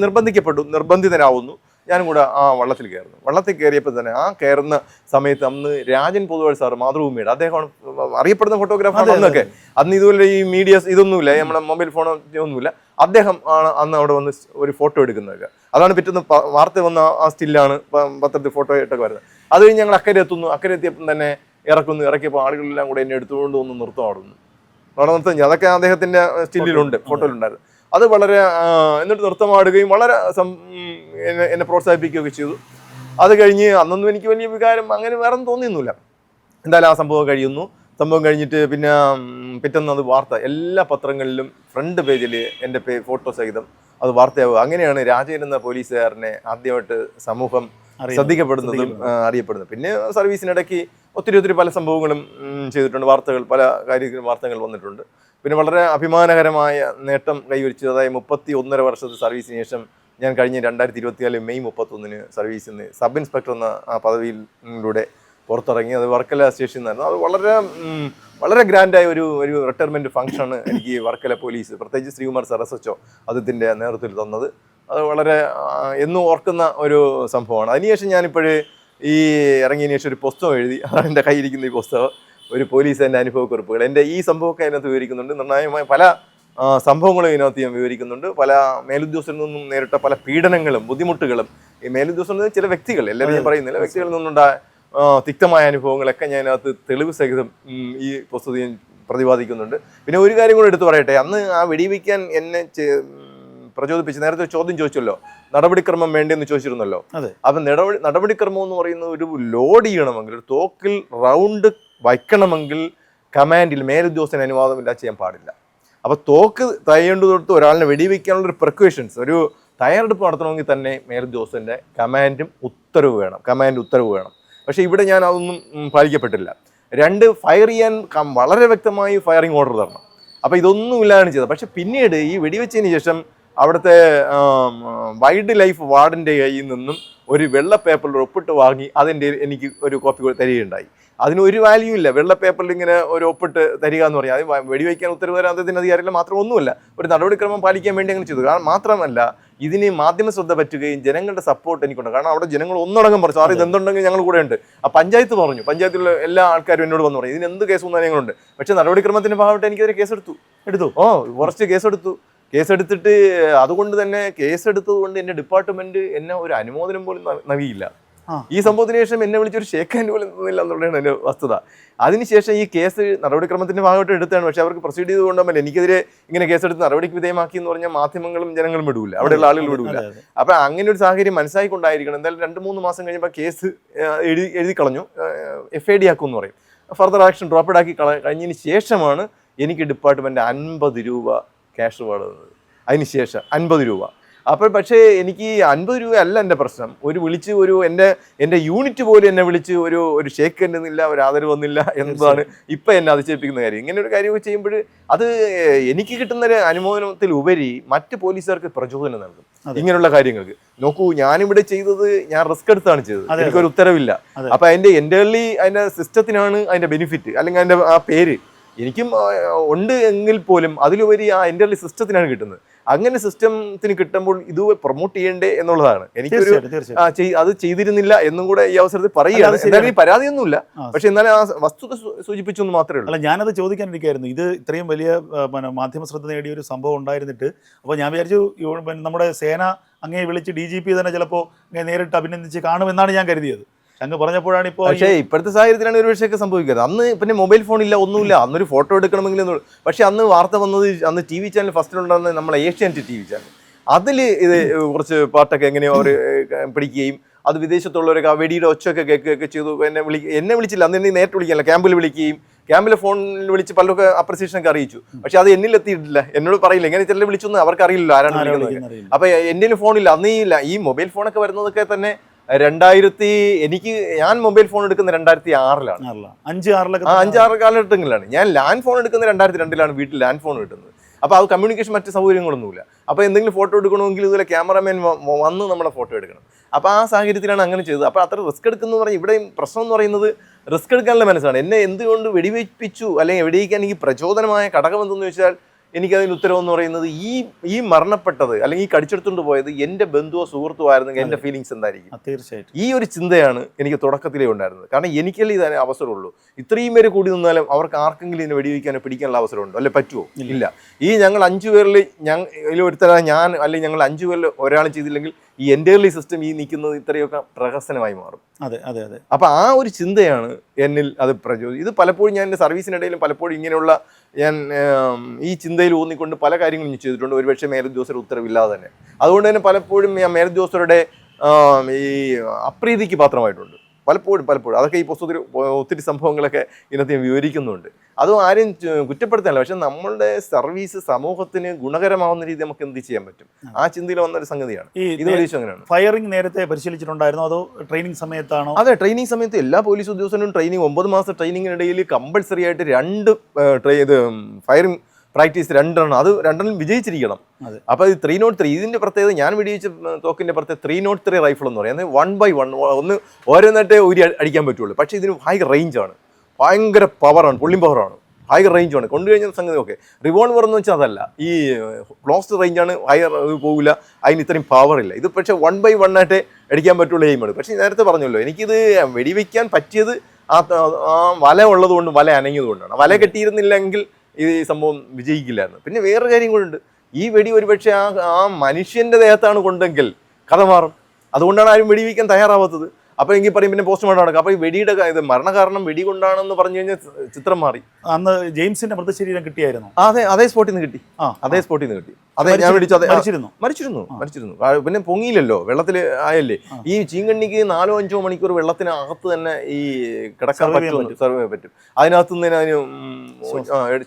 നിർബന്ധിതരാവുന്നു. ഞാനും കൂടെ ആ വള്ളത്തിൽ കയറുന്നു. വള്ളത്തിൽ കയറിയപ്പോൾ തന്നെ ആ കയറുന്ന സമയത്ത് അന്ന് രാജൻ പൊതുവാൾ സാറ്, മാതൃഭൂമിയുടെ അദ്ദേഹമാണ് അറിയപ്പെടുന്ന ഫോട്ടോഗ്രാഫർ. അന്നൊക്കെ അന്ന് ഇതുപോലെ ഈ മീഡിയാസ് ഇതൊന്നുമില്ല, നമ്മുടെ മൊബൈൽ ഫോണോ ഒന്നുമില്ല. അദ്ദേഹം ആണ് അന്ന് അവിടെ വന്ന് ഒരു ഫോട്ടോ എടുക്കുന്നതൊക്കെ. അതാണ് പിറ്റേന്ന് വാർത്ത വന്ന ആ സ്റ്റില്ലാണ് പത്രത്തിൽ ഫോട്ടോ ആയിട്ടൊക്കെ വരുന്നത്. അത് കഴിഞ്ഞ് ഞങ്ങൾ അക്കരെ എത്തിയപ്പം തന്നെ ഇറക്കിയപ്പോൾ ആളുകളെല്ലാം കൂടെ എന്നെ എടുത്തുകൊണ്ട് ഒന്ന് നിർത്തം നിർത്തും. അതൊക്കെ അദ്ദേഹത്തിന്റെ സ്റ്റില്ലിലുണ്ട്, ഫോട്ടോയിലുണ്ടായിരുന്നു. അത് വളരെ എന്നിട്ട് നൃത്തമാടുകയും വളരെ എന്നെ പ്രോത്സാഹിപ്പിക്കുകയൊക്കെ ചെയ്തു. അത് കഴിഞ്ഞ് അന്നൊന്നും എനിക്ക് വലിയ വികാരം അങ്ങനെ വേറെ തോന്നിയൊന്നുമില്ല. എന്തായാലും ആ സംഭവം കഴിയുന്നു. സംഭവം കഴിഞ്ഞിട്ട് പിന്നെ പിറ്റേന്ന് അത് വാർത്ത എല്ലാ പത്രങ്ങളിലും ഫ്രണ്ട് പേജിൽ എൻ്റെ ഫോട്ടോ സഹിതം അത് വാർത്തയാവുക. അങ്ങനെയാണ് രാജൻ എന്ന പോലീസുകാരനെ ആദ്യമായിട്ട് സമൂഹം ശ്രദ്ധിക്കപ്പെടുന്നതും അറിയപ്പെടുന്നത്. പിന്നെ സർവീസിനിടയ്ക്ക് ഒത്തിരി പല സംഭവങ്ങളും ചെയ്തിട്ടുണ്ട്. പല കാര്യങ്ങളും വാർത്തകൾ വന്നിട്ടുണ്ട്. പിന്നെ വളരെ അഭിമാനകരമായ നേട്ടം കൈവരിച്ചത്, അതായത് 31.5 വർഷത്തെ സർവീസിന് ശേഷം ഞാൻ കഴിഞ്ഞ 2024 മെയ് 31 സർവീസിൽ നിന്ന് സബ് ഇൻസ്പെക്ടർ എന്ന ആ പദവിയിലൂടെ പുറത്തിറങ്ങി. അത് വർക്കല സ്റ്റേഷനിൽ നിന്നായിരുന്നു. അത് വളരെ ഗ്രാൻഡായ ഒരു റിട്ടയർമെൻറ്റ് ഫംഗ്ഷനാണ് എനിക്ക് വർക്കല പോലീസ്, പ്രത്യേകിച്ച് ശ്രീകുമാർ സരസ്വച്ചോ അതിൻ്റെ നേതൃത്വത്തിൽ തന്നത്. അത് വളരെ എന്നും ഓർക്കുന്ന ഒരു സംഭവമാണ്. അതിനുശേഷം ഞാനിപ്പോഴേ ഈ ഇറങ്ങിയതിന് ശേഷം ഒരു പുസ്തകം എഴുതി. അതാണ് എൻ്റെ കയ്യിരിക്കുന്ന ഈ പുസ്തകം, ഒരു പോലീസിൻ്റെ അനുഭവക്കുറിപ്പുകൾ. എൻ്റെ ഈ സംഭവമൊക്കെ അതിനകത്ത് വിവരിക്കുന്നുണ്ട്. നിർണായകമായ പല സംഭവങ്ങളും ഇതിനകത്ത് ഞാൻ വിവരിക്കുന്നുണ്ട്. പല മേലുദ്യോഗസ്ഥരിൽ നിന്നും നേരിട്ട പല പീഡനങ്ങളും ബുദ്ധിമുട്ടുകളും, ഈ മേലുദ്യോഗസ്ഥർ ചില വ്യക്തികൾ, എല്ലാവരും ഞാൻ പറയുന്നില്ല, വ്യക്തികളിൽ നിന്നുണ്ടായ തിക്തമായ അനുഭവങ്ങളൊക്കെ ഞാൻ അതിനകത്ത് തെളിവ് സഹിതം ഈ പുസ്തകം പ്രതിപാദിക്കുന്നുണ്ട്. പിന്നെ ഒരു കാര്യം കൂടെ എടുത്തു പറയട്ടെ, അന്ന് ആ വെടിവെക്കാൻ എന്നെ പ്രചോദിപ്പിച്ച് നേരത്തെ ചോദ്യം ചോദിച്ചല്ലോ, നടപടിക്രമം വേണ്ടെന്ന് ചോദിച്ചിരുന്നല്ലോ. അപ്പം നടപടിക്രമം എന്ന് പറയുന്നത് ഒരു ലോഡ് ചെയ്യണമെങ്കിൽ, ഒരു തോക്കിൽ റൗണ്ട് വയ്ക്കണമെങ്കിൽ കമാൻഡിൽ മേലുദ്യോഗസ്ഥന് അനുവാദമില്ല, ചെയ്യാൻ പാടില്ല. അപ്പോൾ തോക്ക് തയ്യേണ്ടത് തൊട്ട് ഒരാളിനെ വെടിവെക്കാനുള്ളൊരു പ്രിക്കോഷൻസ്, ഒരു തയ്യാറെടുപ്പ് നടത്തണമെങ്കിൽ തന്നെ മേലുദ്യോഗസ്ഥൻ്റെ കമാൻഡ് ഉത്തരവ് വേണം. പക്ഷേ ഇവിടെ ഞാൻ അതൊന്നും പാലിക്കപ്പെട്ടില്ല. 2 ഫയർ ചെയ്യാൻ വളരെ വ്യക്തമായി ഫയറിംഗ് ഓർഡർ തരണം. അപ്പോൾ ഇതൊന്നും ഇല്ലാതാണ് ചെയ്തത്. പക്ഷെ പിന്നീട് ഈ വെടിവെച്ചതിന് ശേഷം അവിടുത്തെ വൈൽഡ് ലൈഫ് വാർഡൻ്റെ കയ്യിൽ നിന്നും ഒരു വെള്ള പേപ്പറിൽ ഒപ്പിട്ട് വാങ്ങി എനിക്ക് ഒരു കോപ്പി തരികയുണ്ടായി. അതിനൊരു വാല്യൂ ഇല്ല. വെള്ള പേപ്പറിൽ ഇങ്ങനെ ഒരു ഒപ്പിട്ട് തരിക എന്ന് പറഞ്ഞാൽ അത് വെടിവെക്കാൻ ഉത്തരവ് തരാൻ അദ്ദേഹത്തിന് അധികാരമില്ല. മാത്രമൊന്നുമല്ല, ഒരു നടപടിക്രമം പാലിക്കാൻ വേണ്ടി അങ്ങനെ ചെയ്തു. കാരണം മാത്രമല്ല ഇതിന് മാധ്യമ ശ്രദ്ധ പറ്റുകയും ജനങ്ങളുടെ സപ്പോർട്ട് എനിക്കുണ്ട്. കാരണം അവിടെ ജനങ്ങൾ ഒന്നടങ്കം പറഞ്ഞു, സാർ ഇതെന്തുണ്ടെങ്കിൽ ഞങ്ങൾ കൂടെ ഉണ്ട്. ആ പഞ്ചായത്ത് പറഞ്ഞു, പഞ്ചായത്തിലുള്ള എല്ലാ ആൾക്കാരും എന്നോട് വന്നു പറയും ഇതിന് എന്ത് കേസ് വന്നാൽ ഞങ്ങളുണ്ട്. പക്ഷേ നടപടിക്രമത്തിൻ്റെ ഭാഗമായിട്ട് എനിക്കതിന് കേസെടുത്തു. കുറച്ച് കേസെടുത്തിട്ട് അതുകൊണ്ട് തന്നെ കേസെടുത്തത് കൊണ്ട് എൻ്റെ ഡിപ്പാർട്ട്മെന്റ് എന്നെ ഒരു അനുമോദനം പോലും നൽകിയില്ല. ഈ സംഭവത്തിന് ശേഷം എന്നെ വിളിച്ചൊരു ഷേക്ക് ഹാൻഡ് പോലും തന്നില്ല എന്നുള്ളതാണ് എൻ്റെ വസ്തുത. അതിനുശേഷം ഈ കേസ് നടപടിക്രമത്തിന്റെ ഭാഗമായിട്ട് എടുത്താണ്. പക്ഷെ അവർക്ക് പ്രൊസീഡ് ചെയ്ത് കൊണ്ടുപോകാൻ എനിക്കെതിരെ ഇങ്ങനെ കേസെടുത്ത് നടപടിക്ക് വിധേയമാക്കി എന്ന് പറഞ്ഞാൽ മാധ്യമങ്ങളും ജനങ്ങളും വിടൂല, അവിടെയുള്ള ആളുകൾ വിടൂല. അപ്പം അങ്ങനെ ഒരു സാഹചര്യം മനസ്സിലാക്കിക്കൊണ്ടായിരിക്കണം. എന്തായാലും 2-3 മാസം കഴിഞ്ഞപ്പോൾ കേസ് എഴുതി കളഞ്ഞു, FID ആക്കും എന്ന് പറയും. ഫർദർ ആക്ഷൻ ഡ്രോപ്പ് ആക്കി കഴിഞ്ഞതിന് ശേഷമാണ് എനിക്ക് ഡിപ്പാർട്ട്മെന്റ് 50 രൂപ ക്യാഷ് റിവാർഡ് തന്നത്. അതിന് ശേഷം 50 രൂപ. അപ്പോൾ പക്ഷേ എനിക്ക് 50 രൂപ അല്ല എൻ്റെ പ്രശ്നം. എൻ്റെ യൂണിറ്റ് പോലും എന്നെ വിളിച്ച് ഒരു ഷേക്ക് തന്നില്ല, ഒരു ആദരവ് വന്നില്ല എന്നതാണ് ഇപ്പം എന്നെ അതിശയിപ്പിക്കുന്ന കാര്യം. ഇങ്ങനെ ഒരു കാര്യമൊക്കെ ചെയ്യുമ്പോൾ അത് എനിക്ക് കിട്ടുന്ന ഒരു അനുമോദനത്തിൽ ഉപരി മറ്റ് പോലീസുകാർക്ക് പ്രചോദനം നൽകും ഇങ്ങനെയുള്ള കാര്യങ്ങൾക്ക്. നോക്കൂ, ഞാനിവിടെ ചെയ്തത് ഞാൻ റിസ്ക് എടുത്താണ് ചെയ്തത്, എനിക്കൊരു ഉത്തരവില്ല. അപ്പം അതിൻ്റെ സിസ്റ്റത്തിനാണ് അതിൻ്റെ ബെനിഫിറ്റ്, അല്ലെങ്കിൽ അതിൻ്റെ ആ പേര് എനിക്കും ഉണ്ട് എങ്കിൽ പോലും അതിലുപരി ആ എൻ്റെ സിസ്റ്റത്തിനാണ് കിട്ടുന്നത്. അങ്ങനെ സിസ്റ്റത്തിന് കിട്ടുമ്പോൾ ഇത് പ്രൊമോട്ട് ചെയ്യണ്ടേ എന്നുള്ളതാണ്. എനിക്കൊരു അത് ചെയ്തിരുന്നില്ല എന്നും കൂടെ ഈ അവസരത്തിൽ പറയുകയാണ്. എന്തായാലും പരാതിയൊന്നുമില്ല, പക്ഷെ എന്നാലും ആ വസ്തുത സൂചിപ്പിച്ചെന്ന് മാത്രമേ ഉള്ളൂ. അല്ല, ഞാനത് ചോദിക്കാനിരിക്കായിരുന്നു. ഇത് ഇത്രയും വലിയ മാധ്യമ ശ്രദ്ധ നേടിയ ഒരു സംഭവം ഉണ്ടായിരുന്നിട്ട് അപ്പോൾ ഞാൻ വിചാരിച്ചു നമ്മുടെ സേന അങ്ങേ വിളിച്ച് DGP തന്നെ ചിലപ്പോൾ നേരിട്ട് അഭിനന്ദിച്ച് കാണുമെന്നാണ് ഞാൻ കരുതിയത്. അങ്ങ് പറഞ്ഞപ്പോഴാണ് ഇപ്പോൾ. പക്ഷേ ഇപ്പോഴത്തെ സാഹചര്യത്തിലാണ് ഒരു വിഷയമൊക്കെ സംഭവിക്കുന്നത്. അന്ന് പിന്നെ മൊബൈൽ ഫോൺ ഇല്ല, ഒന്നുമില്ല. അന്നൊരു ഫോട്ടോ എടുക്കണമെങ്കിൽ പക്ഷെ അന്ന് വാർത്ത വന്നത് അന്ന് TV ചാനൽ ഫസ്റ്റിലുണ്ടാകുന്നത് നമ്മളെ ഏഷ്യാനെറ്റ് TV ചാനൽ. അതിൽ ഇത് കുറച്ച് പാട്ടൊക്കെ എങ്ങനെയോ അവർ പിടിക്കുകയും അത് വിദേശത്തുള്ളവരൊക്കെ ആ വെടിയുടെ ഒച്ചയൊക്കെ കേൾക്കുകയൊക്കെ ചെയ്തു. എന്നെ വിളിച്ചില്ല, അന്ന് എന്നെ നേരിട്ട് വിളിക്കാനല്ല, ക്യാമ്പിൽ വിളിക്കുകയും ക്യാമ്പിലെ ഫോണിൽ വിളിച്ച് പലരൊക്കെ അപ്രിസിയേഷനൊക്കെ അറിയിച്ചു. പക്ഷെ അത് എന്നിൽ എത്തിയിട്ടില്ല, എന്നോട് പറയില്ല, എങ്ങനെ ചിലർ വിളിച്ചൊന്നും അവർക്ക് അറിയില്ല ആരാണ് വിളിക്കുന്നത്. അപ്പൊ എൻ്റെ ഫോണില്ല, അന്ന് ഈ മൊബൈൽ ഫോണൊക്കെ വരുന്നതൊക്കെ തന്നെ ഞാൻ മൊബൈൽ ഫോൺ എടുക്കുന്നത് 2006-ലാണ്, 5-6 കാലഘട്ടങ്ങളിലാണ്. ഞാൻ ലാൻഡ് ഫോൺ എടുക്കുന്നത് 2002-ലാണ്, വീട്ടിൽ ലാൻഡ് ഫോൺ കിട്ടുന്നത്. അപ്പോൾ അത് കമ്മ്യൂണിക്കേഷൻ മറ്റ് സൗകര്യങ്ങളൊന്നുമില്ല. അപ്പോൾ എന്തെങ്കിലും ഫോട്ടോ എടുക്കണമെങ്കിൽ ഇതുപോലെ ക്യാമറമാൻ വന്ന് നമ്മുടെ ഫോട്ടോ എടുക്കണം. അപ്പോൾ ആ സാഹചര്യത്തിലാണ് അങ്ങനെ ചെയ്തത്. അപ്പോൾ അത്ര റിസ്ക് എടുക്കുന്നു പറഞ്ഞാൽ ഇവിടെയും പ്രശ്നം എന്ന് പറയുന്നത് റിസ്ക് എടുക്കാനുള്ള മനസ്സാണ്. എന്നെ എന്തുകൊണ്ട് വെടിവെപ്പിച്ചു അല്ലെങ്കിൽ വെടിവെക്കാൻ എനിക്ക് പ്രചോദനമായ ഘടകം എന്തെന്ന് വെച്ചാൽ എനിക്കതിന് ഉത്തരവെന്ന് പറയുന്നത് ഈ മരണപ്പെട്ടത് അല്ലെങ്കിൽ ഈ കടിച്ചെടുത്തുകൊണ്ട് പോയത് എൻ്റെ ബന്ധുവോ സുഹൃത്തുവോ ആയിരുന്നെങ്കിൽ എൻ്റെ ഫീലിങ്സ് എന്തായിരിക്കും? തീർച്ചയായിട്ടും ഈ ഒരു ചിന്തയാണ് എനിക്ക് തുടക്കത്തിലേ ഉണ്ടായിരുന്നത്. കാരണം എനിക്കല്ലേ ഇതിന് അവസരമുള്ളൂ. ഇത്രയും പേര് കൂടി നിന്നാലും അവർക്ക് ആർക്കെങ്കിലും ഇതിനെ വെടിവെക്കാനോ പിടിക്കാനുള്ള അവസരമുണ്ടോ? അല്ലെ പറ്റുമോ? ഇല്ല. ഞങ്ങൾ 5 പേരിൽ ഒരുത്തരാണ് ഞാൻ, അല്ലെങ്കിൽ ഞങ്ങൾ 5 പേരിൽ ഒരാൾ ചെയ്തില്ലെങ്കിൽ ഈ എൻ്റയർലി സിസ്റ്റം നിൽക്കുന്നത് ഇത്രയൊക്കെ പ്രഹസനമായി മാറും. അതെ അതെ അതെ. അപ്പോൾ ആ ഒരു ചിന്തയാണ് എന്നിൽ അത് ഇത് പലപ്പോഴും ഞാൻ എൻ്റെ സർവീസിനിടയിലും പലപ്പോഴും ഇങ്ങനെയുള്ള ഈ ചിന്തയിൽ ഊന്നിക്കൊണ്ട് പല കാര്യങ്ങളും ചെയ്തിട്ടുണ്ട്. ഒരുപക്ഷെ മേലുദ്യോഗസ്ഥരുടെ ഉത്തരവില്ലാതെ തന്നെ. അതുകൊണ്ട് തന്നെ പലപ്പോഴും ഞാൻ മേലുദ്യോഗസ്ഥരുടെ ഈ അപ്രീതിക്ക് പാത്രമായിട്ടുണ്ട് പലപ്പോഴും. അതൊക്കെ ഈ പുസ്തകത്തിൽ ഒത്തിരി സംഭവങ്ങളൊക്കെ ഇതിനകത്ത് വിവരിക്കുന്നുണ്ട്. അതും ആരും കുറ്റപ്പെടുത്താനല്ല, പക്ഷെ നമ്മളുടെ സർവീസ് സമൂഹത്തിന് ഗുണകരമാവുന്ന രീതി നമുക്ക് എന്ത് ചെയ്യാൻ പറ്റും, ആ ചിന്തയിൽ വന്നൊരു സംഗതിയാണ്. ഇത് അങ്ങനെയാണ്. ഫയറിംഗ് നേരത്തെ പരിശീലിച്ചിട്ടുണ്ടായിരുന്നോ അതോ ട്രെയിനിങ് സമയത്താണോ? അതെ, ട്രെയിനിങ് സമയത്ത് എല്ലാ പോലീസ് ഉദ്യോഗസ്ഥനും ട്രെയിനിങ് 9 മാസം ട്രെയിനിങ്ങിനിടയിൽ കമ്പൾസറി ആയിട്ട് 2 ഫയറിംഗ് പ്രാക്ടീസ് 2 അത് 2 വിജയിച്ചിരിക്കണം. അപ്പോൾ ഇത് 303 ഇതിന്റെ പ്രത്യേകത, ഞാൻ വെടിവെച്ച തോക്കിന്റെ പ്രത്യേകത 303 റൈഫിൾ എന്ന് പറയുന്നത് 1 by 1 ഒന്ന് ഓരോന്നിട്ട് അടിക്കാൻ പറ്റുള്ളൂ. പക്ഷേ ഇതിന് ഹൈ റേഞ്ചാണ്, ഭയങ്കര പവറാണ്, പുള്ളിംഗ് പവറാണ്, ഹൈ റേഞ്ചാണ്. കൊണ്ടുകഴിഞ്ഞ സംഗതി ഓക്കെ. റിവോൾവർ എന്ന് വെച്ചാൽ അതല്ല, ഈ ക്ലോസ്ഡ് റേഞ്ചാണ്, ഹൈ പോകില്ല, അതിന് ഇത്രയും പവറില്ല. ഇത് പക്ഷേ 1 by 1 ആയിട്ട് അടിക്കാൻ പറ്റുള്ള എയിമാണ്. പക്ഷേ നേരത്തെ പറഞ്ഞല്ലോ, എനിക്കിത് വെടിവെക്കാൻ പറ്റിയത് ആ വല ഉള്ളത് വല അനങ്ങിയതുകൊണ്ടാണ്. വല കെട്ടിയിരുന്നില്ലെങ്കിൽ ഈ സംഭവം വിജയിക്കില്ലായിരുന്നു. പിന്നെ വേറൊരു കാര്യം കൂടെ, ഈ വെടി ഒരുപക്ഷെ ആ മനുഷ്യന്റെ ദേഹത്താണ് കൊണ്ടെങ്കിൽ കഥ മാറും. അതുകൊണ്ടാണ് ആരും വെടിവെക്കാൻ തയ്യാറാവാത്തത്. അപ്പോൾ എങ്കിൽ പറയും പിന്നെ പോസ്റ്റ്മോർട്ടം നടക്കും. അപ്പോൾ ഈ വെടിയുടെ ഇത് മരണകാരണം വെടി കൊണ്ടാണെന്ന് പറഞ്ഞു കഴിഞ്ഞാൽ ചിത്രം മാറി. അന്ന് ജെയിംസിന്റെ മൃതശരീരം കിട്ടിയായിരുന്നു? അതേ സ്പോട്ടിൽ നിന്ന് കിട്ടി. അതെ, ഞാൻ മരിച്ചിരുന്നു. പിന്നെ പൊങ്ങിയില്ലല്ലോ, വെള്ളത്തിൽ ആയല്ലേ. ഈ ചീങ്കണ്ണിക്ക് 4-5 മണിക്കൂർ വെള്ളത്തിനകത്ത് തന്നെ ഈ കിടക്കാൻ സർവേ പറ്റും. അതിനകത്ത് നിന്ന് അതിന്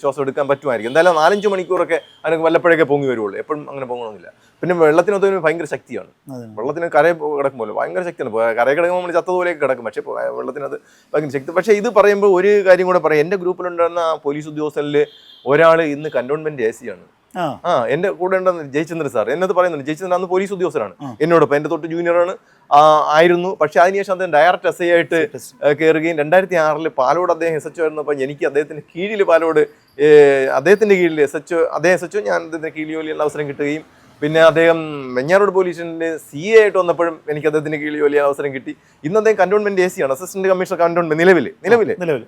ശ്വാസം എടുക്കാൻ പറ്റുമായിരിക്കും. എന്തായാലും 4-5 മണിക്കൂറൊക്കെ അതിനൊക്കെ വല്ലപ്പോഴൊക്കെ പൊങ്ങി വരുള്ളൂ, എപ്പോഴും അങ്ങനെ പൊങ്ങണമെന്നില്ല. പിന്നെ വെള്ളത്തിനകത്ത് ഭയങ്കര ശക്തിയാണ്. വെള്ളത്തിന് കരയെ കിടക്കുമ്പോൾ ഭയങ്കര ശക്തിയാണ്. കരയെ കിടക്കുമ്പോൾ നമ്മൾ ചത്തതുപോലെയൊക്കെ കിടക്കും, പക്ഷേ വെള്ളത്തിനകത്ത് ഭയങ്കര ശക്തി. പക്ഷേ ഇത് പറയുമ്പോൾ ഒരു കാര്യം കൂടെ പറയാം. എൻ്റെ ഗ്രൂപ്പിലുണ്ടായിരുന്ന പോലീസ് ഉദ്യോഗസ്ഥരിൽ ഒരാൾ ഇന്ന് കന്റോൺമെന്റ് AC ആണ്. എന്റെ കൂടെ ഉണ്ടെന്ന് ജയചന്ദ്രൻ സാർ എന്നത് പറയുന്നുണ്ട്. ജയചന്ദ്രൻ അന്ന് പോലീസ് ഉദ്യോഗസ്ഥരാണ് എന്നോടൊപ്പം, എന്റെ തൊട്ട് ജൂനിയറാണ് ആയിരുന്നു. പക്ഷെ അതിനുശേഷം അദ്ദേഹം ഡയറക്റ്റ് SI ആയിട്ട് കയറുകയും 2006 പാലോട് അദ്ദേഹം SHO ആയിരുന്നപ്പോൾ എനിക്ക് അദ്ദേഹത്തിന്റെ കീഴിൽ പാലോട് അദ്ദേഹത്തിന്റെ കീഴിൽ അദ്ദേഹം SHO ഞാൻ അദ്ദേഹത്തിന്റെ കീഴിൽ ജോലിയുള്ള അവസരം കിട്ടുകയും പിന്നെ അദ്ദേഹം വെഞ്ഞാറോട് പോലീസിന്റെ CA ആയിട്ട് വന്നപ്പോഴും എനിക്ക് അദ്ദേഹത്തിന്റെ കീഴിൽ വലിയ അവസരം കിട്ടി. ഇന്ന് അദ്ദേഹം കന്റോൺമെന്റ് AC ആണ്, അസിസ്റ്റന്റ് കമ്മീഷണർ കന്റോൺമെന്റ് നിലവിൽ.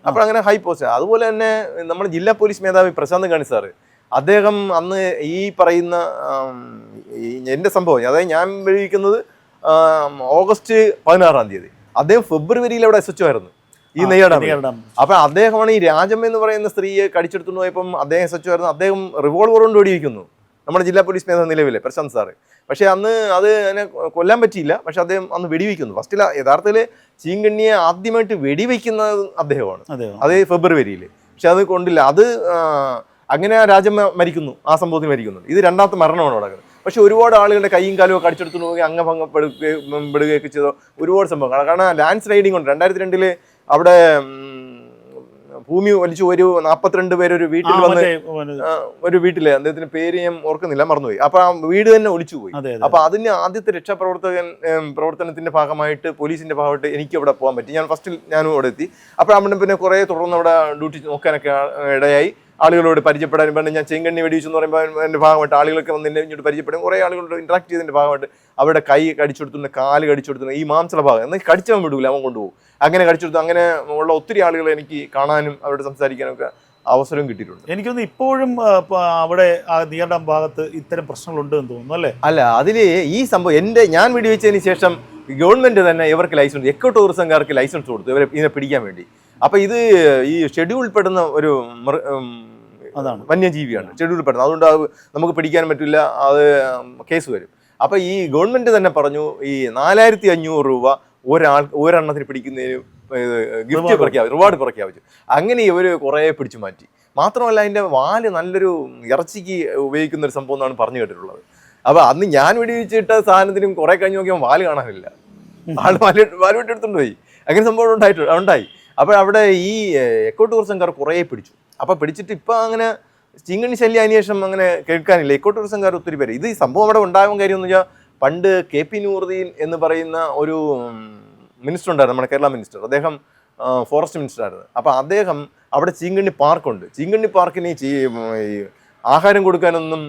അപ്പോൾ അങ്ങനെ ഹൈ പോസ്റ്റ്. അതുപോലെ തന്നെ നമ്മുടെ ജില്ലാ പോലീസ് മേധാവി പ്രശാന്ത് ഗാണി സാറ്, അദ്ദേഹം അന്ന് ഈ പറയുന്ന എൻ്റെ സംഭവം, അതായത് ഞാൻ വെടിവെക്കുന്നത് ഓഗസ്റ്റ് 16 അദ്ദേഹം ഫെബ്രുവരിയിൽ അവിടെ SHO ആയിരുന്നു ഈ നെയ്യാടാം. അപ്പൊ അദ്ദേഹമാണ് ഈ രാജമ്മ എന്ന് പറയുന്ന സ്ത്രീയെ കടിച്ചെടുത്തുകൊണ്ട് പോയപ്പം അദ്ദേഹം SHO ആയിരുന്നു. അദ്ദേഹം റിവോൾവർ കൊണ്ട് വെടിവെക്കുന്നു, നമ്മുടെ ജില്ലാ പോലീസ് മേധാവി നിലവിലെ പ്രശാന്ത് സാറ്. പക്ഷെ അന്ന് അത് അതിനെ കൊല്ലാൻ പറ്റിയില്ല. പക്ഷെ അദ്ദേഹം അന്ന് വെടിവെക്കുന്നു. ഫസ്റ്റിൽ യഥാർത്ഥത്തിൽ ചീങ്കണ്ണിയെ ആദ്യമായിട്ട് വെടിവെക്കുന്നത് അദ്ദേഹമാണ്, അത് ഫെബ്രുവരിയിൽ. പക്ഷെ അത് കൊണ്ടില്ല. അത് അങ്ങനെ ആ രാജമ്മ മരിക്കുന്നു, ആ സംഭവത്തിൽ മരിക്കുന്നു. ഇത് 2ാമത്തെ മരണമാണ് നടക്കുന്നത്. പക്ഷെ ഒരുപാട് ആളുകളുടെ കൈയും കാലും ഒക്കെ അടിച്ചെടുത്തു പോവുകയും അംഗഭംഗപ്പെടുകയൊക്കെ ചെയ്ത ഒരുപാട് സംഭവങ്ങൾ. കാരണം ലാൻഡ് സ്ലൈഡിങ് ഉണ്ട്. 2002 അവിടെ ഭൂമി വലിച്ചു 42 പേര് ഒരു വീട്ടിൽ വന്ന്, ഒരു വീട്ടില് അദ്ദേഹത്തിന്റെ പേര് ഞാൻ ഓർക്കുന്നില്ല, മറന്നുപോയി. അപ്പൊ ആ വീട് തന്നെ ഒലിച്ചുപോയി. അപ്പൊ അതിന് ആദ്യത്തെ പ്രവർത്തനത്തിന്റെ ഭാഗമായിട്ട് പോലീസിന്റെ ഭാഗമായിട്ട് എനിക്ക് അവിടെ പോകാൻ പറ്റി. ഞാനും അവിടെ എത്തി. അപ്പോൾ അവിടെ പിന്നെ കുറെ തുടർന്ന് അവിടെ ഡ്യൂട്ടി നോക്കാനൊക്കെ ഇടയായി. ആളുകളോട് പരിചയപ്പെടാനും പറഞ്ഞു. ഞാൻ ചെങ്കണ്ണി വെടിവെച്ചെന്ന് പറയുമ്പോൾ എൻ്റെ ഭാഗമായിട്ട് ആളുകളൊക്കെ വന്ന് എന്നെ ഇങ്ങോട്ട് പരിചയപ്പെടും. കുറേ ആളുകളോട് ഇൻട്രാക്ട് ചെയ്തതിൻ്റെ ഭാഗമായിട്ട് അവരുടെ കൈ കടിച്ചെടുത്തുന്ന, കാല് കടിച്ചെടുത്തുന്ന, ഈ മാംസള ഭാഗം എന്നാൽ കടിച്ചവൻ വിടൂല, അവൻ കൊണ്ടുപോകും. അങ്ങനെ കടിച്ചെടുത്തു. അങ്ങനെ ഉള്ള ഒത്തിരി ആളുകളെ എനിക്ക് കാണാനും അവരോട് സംസാരിക്കാനും ഒക്കെ അവസരം കിട്ടിയിട്ടുണ്ട്. എനിക്കൊന്ന് ഇപ്പോഴും അവിടെ ആ നീർഡാം ഭാഗത്ത് ഇത്തരം പ്രശ്നങ്ങളുണ്ട് എന്ന് തോന്നുന്നു അല്ലേ? അല്ല, അതിൽ ഈ സംഭവം ഞാൻ വെടിവെച്ചതിന് ശേഷം ഗവൺമെന്റ് തന്നെ ഇവർക്ക് ലൈസൻസ്, എക്കോ ടൂറിസംകാർക്ക് ലൈസൻസ് കൊടുത്തു ഇവരെ ഇതിനെ പിടിക്കാൻ വേണ്ടി. അപ്പൊ ഇത് ഈ ഷെഡ്യൂൾ പെടുന്ന ഒരു വന്യജീവിയാണ്, ഷെഡ്യൂൾ പെടുന്നത്. അതുകൊണ്ട് അത് നമുക്ക് പിടിക്കാൻ പറ്റില്ല, അത് കേസ് വരും. അപ്പോൾ ഈ ഗവൺമെന്റ് തന്നെ പറഞ്ഞു ഈ 4500 രൂപ ഒരെണ്ണത്തിന് പിടിക്കുന്നതിന് ഗിഫ്റ്റ് റിവാർഡ് പ്രഖ്യാപിച്ചു. അങ്ങനെ ഇവർ കുറേ പിടിച്ചു മാറ്റി. മാത്രമല്ല അതിൻ്റെ വാല് നല്ലൊരു ഇറച്ചിക്ക് ഉപയോഗിക്കുന്ന ഒരു സംഭവം എന്നാണ് പറഞ്ഞു കേട്ടിട്ടുള്ളത്. അപ്പോൾ അന്ന് ഞാൻ വെടിവെച്ചിട്ട സാധനത്തിനും കുറേ കഴിഞ്ഞ് നോക്കിയാൽ വാല് കാണാനില്ല, വാല് വിട്ടെടുത്തുകൊണ്ട് പോയി. അങ്ങനെ സംഭവം ഉണ്ടായി. അപ്പോൾ അവിടെ ഈ എക്കോ ടൂറിസംകാർ കുറേ പിടിച്ചു. അപ്പോൾ പിടിച്ചിട്ട് ഇപ്പം അങ്ങനെ ചീങ്കണ്ണി ശല്യം അതിനുശേഷം അങ്ങനെ കേൾക്കാനില്ല. എക്കോ ടൂറിസംകാർ ഒത്തിരി പേര്. ഇത് ഈ സംഭവം അവിടെ ഉണ്ടാകാൻ കാര്യം എന്ന് വെച്ചാൽ പണ്ട് KP നൂറുദ്ദീൻ എന്ന് പറയുന്ന ഒരു മിനിസ്റ്റർ ഉണ്ടായിരുന്നു, നമ്മുടെ കേരള മിനിസ്റ്റർ. അദ്ദേഹം ഫോറസ്റ്റ് മിനിസ്റ്റർ ആയിരുന്നു. അപ്പോൾ അദ്ദേഹം അവിടെ ചീങ്കണ്ണി പാർക്കുണ്ട്. ചീങ്കണ്ണി പാർക്കിന് ഈ ആഹാരം കൊടുക്കാനൊന്നും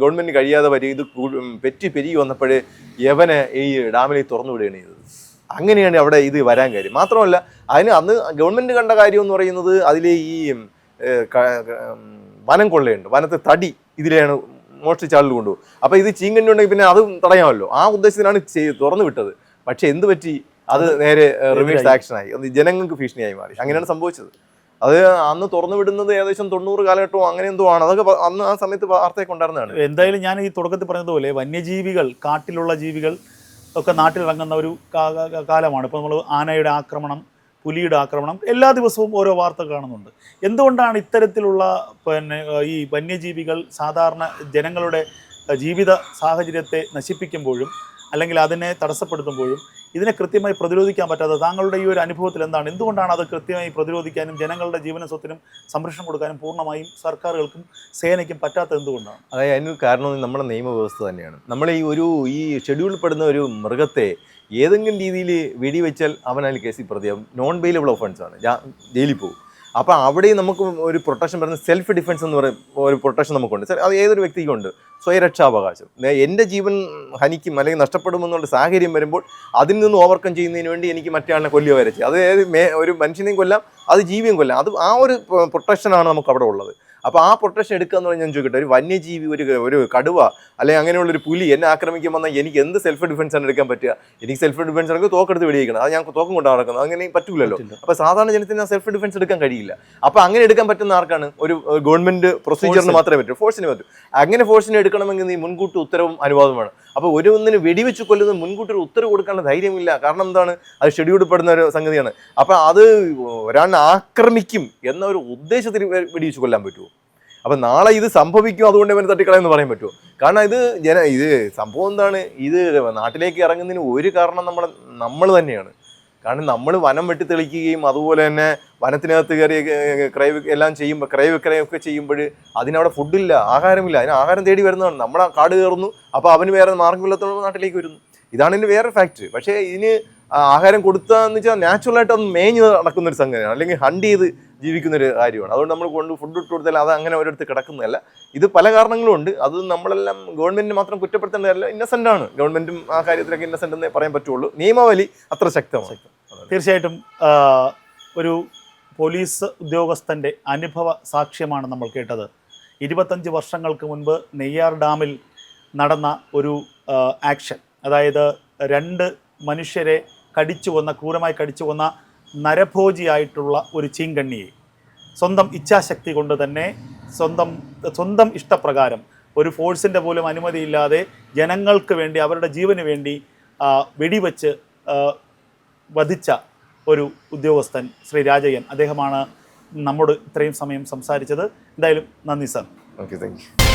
ഗവൺമെൻറ് കഴിയാതെ വരും. ഇത് പെരുകി വന്നപ്പോഴേ യവനെ ഈ ഡാമിലേക്ക് തുറന്നു വിടുകയാണ് ചെയ്തത്. അങ്ങനെയാണ് അവിടെ ഇത് വരാൻ കാര്യം. മാത്രമല്ല അന്ന് ഗവൺമെൻറ് കണ്ട കാര്യം എന്ന് പറയുന്നത് അതിലെ ഈ വനം കൊള്ളയുണ്ട്, വനത്തെ തടി ഇതിലെയാണ് മോഷ്ടിച്ച ആളുകൾ കൊണ്ടുപോകും. അപ്പോൾ ഇത് ചീങ്കണ്ണി ഉണ്ടെങ്കിൽ പിന്നെ അത് തടയാമല്ലോ. ആ ഉദ്ദേശത്തിനാണ് തുറന്നു വിട്ടത്. പക്ഷെ എന്ത് പറ്റി, അത് നേരെ റിവേഴ്സ് ആക്ഷനായി, അത് ജനങ്ങൾക്ക് ഭീഷണിയായി മാറി. അങ്ങനെയാണ് സംഭവിച്ചത്. അത് അന്ന് തുറന്നു വിടുന്നത് ഏകദേശം 90 കാലഘട്ടവും അങ്ങനെ എന്തോ ആണ്. അതൊക്കെ അന്ന് ആ സമയത്ത് വാർത്തയൊക്കെ ഉണ്ടായിരുന്നതാണ്. എന്തായാലും ഞാൻ ഈ തുടക്കത്തിൽ പറഞ്ഞതുപോലെ വന്യജീവികൾ, കാട്ടിലുള്ള ജീവികൾ ഒക്കെ നാട്ടിലിറങ്ങുന്ന ഒരു കാലമാണ്. ഇപ്പോൾ നമ്മൾ ആനയുടെ ആക്രമണം, പുലിയുടെ ആക്രമണം, എല്ലാ ദിവസവും ഓരോ വാർത്ത കാണുന്നുണ്ട്. എന്തുകൊണ്ടാണ് ഇത്തരത്തിലുള്ള ഈ വന്യജീവികൾ സാധാരണ ജനങ്ങളുടെ ജീവിത സാഹചര്യത്തെ നശിപ്പിക്കുമ്പോഴും അല്ലെങ്കിൽ അതിനെ തടസ്സപ്പെടുത്തുമ്പോഴും ഇതിനെ കൃത്യമായി പ്രതിരോധിക്കാൻ പറ്റാതെ താങ്കളുടെ ഈ ഒരു അനുഭവത്തിൽ എന്താണ്? എന്തുകൊണ്ടാണ് അത് കൃത്യമായി പ്രതിരോധിക്കാനും ജനങ്ങളുടെ ജീവന സ്വത്തിനും സംരക്ഷണം കൊടുക്കാനും പൂർണ്ണമായും സർക്കാരുകൾക്കും സേനയ്ക്കും പറ്റാത്തത് എന്തുകൊണ്ടാണ്? അതായത് അതിന് കാരണം നമ്മുടെ നിയമവ്യവസ്ഥ തന്നെയാണ്. നമ്മൾ ഈ ഷെഡ്യൂളിൽ പെടുന്ന ഒരു മൃഗത്തെ ഏതെങ്കിലും രീതിയിൽ വെടിവെച്ചാൽ അവൻ അതിൽ കേസിൽ പ്രതിയാവും. നോൺ ബെയിലബിൾ ഒഫൻസാണ്, ജയിലിൽ പോകും. അപ്പോൾ അവിടെയും നമുക്ക് ഒരു പ്രൊട്ടക്ഷൻ പറയുന്നത് സെൽഫ് ഡിഫെൻസ് എന്ന് പറയും, ഒരു പ്രൊട്ടക്ഷൻ നമുക്കുണ്ട്. അത് ഏതൊരു വ്യക്തിക്കുണ്ട്, സ്വയരക്ഷാവകാശം. എൻ്റെ ജീവൻ ഹനിക്കും അല്ലെങ്കിൽ നഷ്ടപ്പെടുമെന്നുള്ള സാഹചര്യം വരുമ്പോൾ അതിൽ നിന്ന് ഓവർകം ചെയ്യുന്നതിന് വേണ്ടി എനിക്ക് മറ്റേ ആളിനെ കൊല്ലുക വരെ ചെയ്യും. അത് ഒരു മനുഷ്യനെയും കൊല്ലാം, അത് ജീവിയും കൊല്ലാം. അത് ആ ഒരു പ്രൊട്ടക്ഷനാണ് നമുക്ക് അവിടെ ഉള്ളത്. അപ്പോൾ ആ പ്രൊട്ടക്ഷൻ എടുക്കുക എന്ന് പറഞ്ഞാൽ ഞാൻ ചോദിക്കട്ടെ, ഒരു വന്യജീവി, ഒരു കടുവ അല്ലെങ്കിൽ അങ്ങനെയുള്ളൊരു പുലി എന്നെ ആക്രമിക്കാൻ വന്നാൽ എനിക്ക് എന്ത് സെൽഫ് ഡിഫെൻസാണ് എടുക്കാൻ പറ്റുക? എനിക്ക് സെൽഫ് ഡിഫെൻസ് ആണെങ്കിൽ തോക്കെടുത്ത് വെടിയിക്കണം. അത് ഞാൻ തോക്കം കൊണ്ടാണ് നടക്കുന്നത്, അങ്ങനെ പറ്റൂലല്ലോ. അപ്പോൾ സാധാരണ ജനത്തിന് സെൽഫ് ഡിഫെൻസ് എടുക്കാൻ കഴിയില്ല. അപ്പോൾ അങ്ങനെ എടുക്കാൻ പറ്റുന്ന ആർക്കാണ്? ഒരു ഗവൺമെൻറ് പ്രൊസീജിയറിന് മാത്രമേ പറ്റൂ, ഫോഴ്സിന് പറ്റൂ. അങ്ങനെ ഫോഴ്സിന് എടുക്കണമെങ്കിൽ നീ മുൻകൂട്ടി ഉത്തരവും അനുവാദം വേണം. അപ്പോൾ ഒന്നിന് വെടിവെച്ച് കൊല്ലുന്നത് മുൻകൂട്ടി ഒരു ഉത്തരവ് കൊടുക്കാനുള്ള ധൈര്യമില്ല. കാരണം എന്താണ്? അത് ഷെഡ്യൂളിൽ പെടുന്ന ഒരു സംഗതിയാണ്. അപ്പോൾ അത് ഒരാളിനെ ആക്രമിക്കും എന്ന ഒരു ഉദ്ദേശത്തിൽ വെടിവെച്ച് കൊല്ലാൻ പറ്റുമോ? അപ്പം നാളെ ഇത് സംഭവിക്കും, അതുകൊണ്ട് ഇവന് തട്ടിക്കളയെന്ന് പറയാൻ പറ്റുമോ? കാരണം ഇത് സംഭവം എന്താണ്? ഇത് നാട്ടിലേക്ക് ഇറങ്ങുന്നതിന് ഒരു കാരണം നമ്മൾ തന്നെയാണ്. കാരണം നമ്മൾ വനം വെട്ടി തെളിക്കുകയും അതുപോലെ തന്നെ വനത്തിനകത്ത് കയറി എല്ലാം ചെയ്യുമ്പോൾ ക്രയവിക്രയമൊക്കെ ചെയ്യുമ്പോൾ അതിനവിടെ ഫുഡില്ല, ആഹാരമില്ല. അതിന് ആഹാരം തേടി വരുന്നതാണ്. നമ്മൾ ആ കാട് കയറുന്നു, അപ്പോൾ അവന് വേറെ മാർഗ്ഗമില്ലാത്തതുകൊണ്ട് നാട്ടിലേക്ക് വരുന്നു. ഇതാണ് ഇതിൻ്റെ വേറെ ഫാക്ട്. പക്ഷേ ഇതിന് ആഹാരം കൊടുത്താന്ന് വെച്ചാൽ നാച്ചുറലായിട്ട് അത് മേഞ്ഞ് നടക്കുന്നൊരു സംഗതിയാണ്, അല്ലെങ്കിൽ ഹണ്ട് ചെയ്ത് ജീവിക്കുന്നൊരു കാര്യമാണ്. അതുകൊണ്ട് നമ്മൾ ഫുഡ് ഇട്ട് കൊടുത്താൽ അത് അങ്ങനെ ഒരിടത്ത് കിടക്കുന്നതല്ല. ഇത് പല കാരണങ്ങളും ഉണ്ട്. അത് നമ്മളെല്ലാം ഗവൺമെൻറ്റിന് മാത്രം കുറ്റപ്പെടുത്തേണ്ടതല്ല. ഇന്നസെൻ്റ് ആണ് ഗവൺമെൻറ്റും, ആ കാര്യത്തിലൊക്കെ ഇന്നസെൻ്റ് എന്നേ പറയാൻ പറ്റുള്ളൂ. നിയമവലി അത്ര ശക്തമാണ്. തീർച്ചയായിട്ടും ഒരു പോലീസ് ഉദ്യോഗസ്ഥൻ്റെ അനുഭവ സാക്ഷ്യമാണ് നമ്മൾ കേട്ടത്. 25 വർഷങ്ങൾക്ക് മുൻപ് നെയ്യാർ ഡാമിൽ നടന്ന ഒരു ആക്ഷൻ, അതായത് 2 മനുഷ്യരെ ക്രൂരമായി കടിച്ചു കൊന്ന നരഭോജിയായിട്ടുള്ള ഒരു ചീങ്കണ്ണിയെ സ്വന്തം ഇച്ഛാശക്തി കൊണ്ട് തന്നെ സ്വന്തം ഇഷ്ടപ്രകാരം ഒരു ഫോഴ്സിൻ്റെ പോലും അനുമതിയില്ലാതെ ജനങ്ങൾക്ക് വേണ്ടി, അവരുടെ ജീവന് വേണ്ടി വെടിവെച്ച് വധിച്ച ഒരു ഉദ്യോഗസ്ഥൻ ശ്രീ രാജയ്യൻ, അദ്ദേഹമാണ് നമ്മോട് ഇത്രയും സമയം സംസാരിച്ചത്. എന്തായാലും നന്ദി സർ. Okay, thank you.